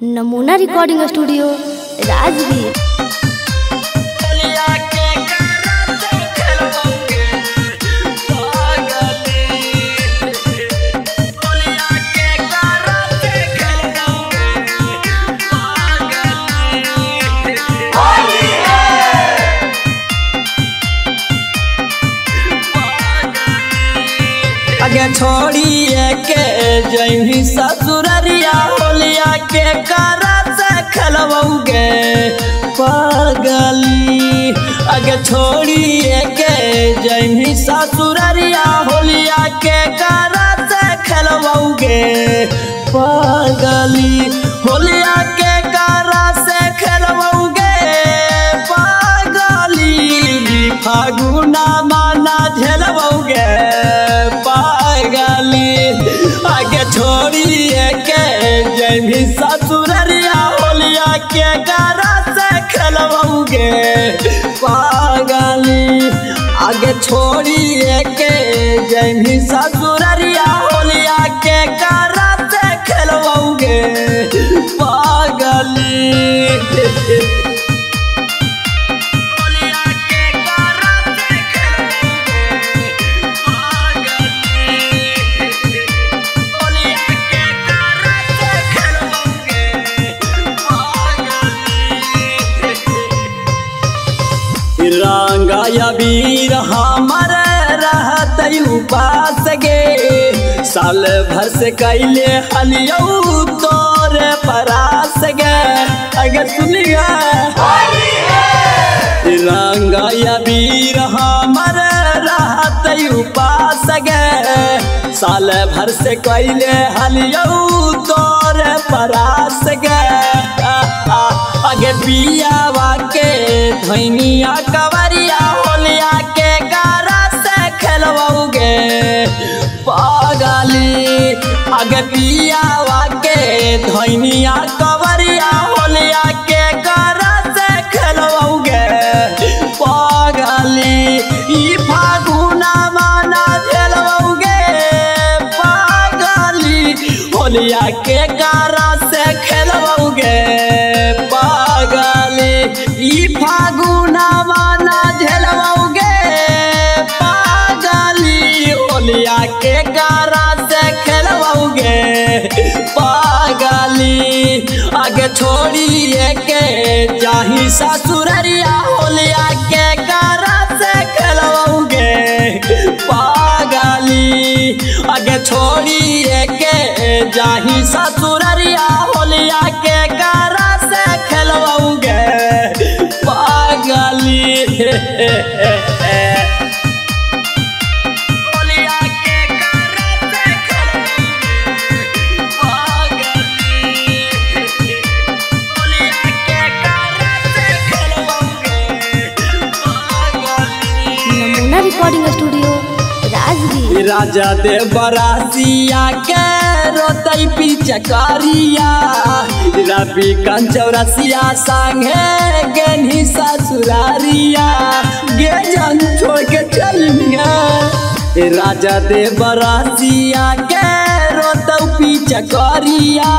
नमूना recording studio Rajgir. आगे छोड़िए के जही ससुररिया होलिया के करा से खेलबोगे पागली। आगे छोड़िए के जही ससुररिया होलिया के करा से खेलबोगे पागली। होलिया के करा से खेलबोगे पागली। फागुना माना झेलबोगे आगे छोड़िए के जमी ससुररिया होलिया के करा से खेलबोगे पागली। आगे छोड़िए के जमी ससुररिया होलिया के करा से खेलबोगे पागली। रंगाया वीर हमार रहत उपास गे। साल भर से कैले हलियौ तोरे परास गे। अगर सुनिया रंगाया वीर हमार रहत उपास गे। साल भर से कैले हलियौ तोरे परास गे। आगे पियावा के धनिया कवरिया होलिया के करा से खेलबोगे पागली। आगे पियावा के धनिया कवरिया होलिया के करा से खेलबोगे पागली। ई फागुना माना झेलबोगे पागली। होलिया के करा से खेलबोगे ई फागुना माना झेलबोगे पागली। होलिया के करा से खेलबोगे पागली। आगे छोड़िए के जाही ससुररिया होलिया के करा से खेलबोगे पागली। आगे छोड़िए के जाही ससुररिया होलिया के करा से खेलबोगे पागली। नमूना रिकॉर्डिंग स्टूडियो राजगीर। राजा दे बरासिया के रोतई पिचकारिया। रवि कंचौरसिया संगे गेनी ससुरारिया गे जन छोड़ के चलिया। राजा दे बरासिया के रोतौ पिचकारिया।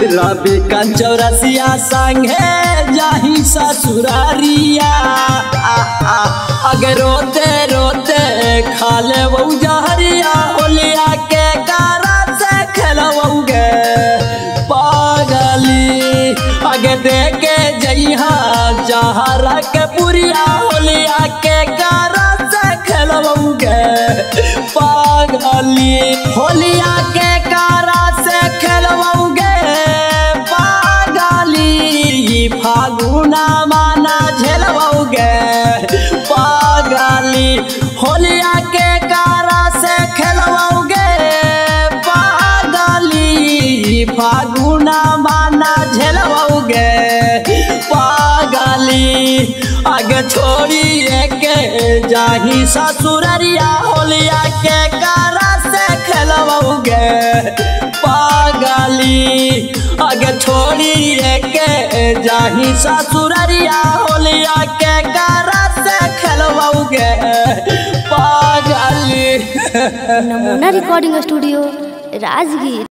रवि कंचौरसिया संगे जाही ससुरारिया। अगर रोते रोते खा लेबौ जहरिया होलिया के करा से खेलबोगे पागली। आगे देके जइहा जहरा के पुरिया होलिया के करा से खेलबोगे पागली। होलिया के करा से खेलबोगे पागली। फागुना माना झेलबोगे पागली। होलिया के करा से खेलबोगे पागली। फागुना माना झेलबोगे पागली। आगे छोड़िए के जाही ससुररिया होलिया के करा से खेलबोगे पागली। आगे छोड़िए के जाही ससुररिया होलिया के करा से खेलबोगे पागली। नमूना रिकॉर्डिंग स्टूडियो राजगीर।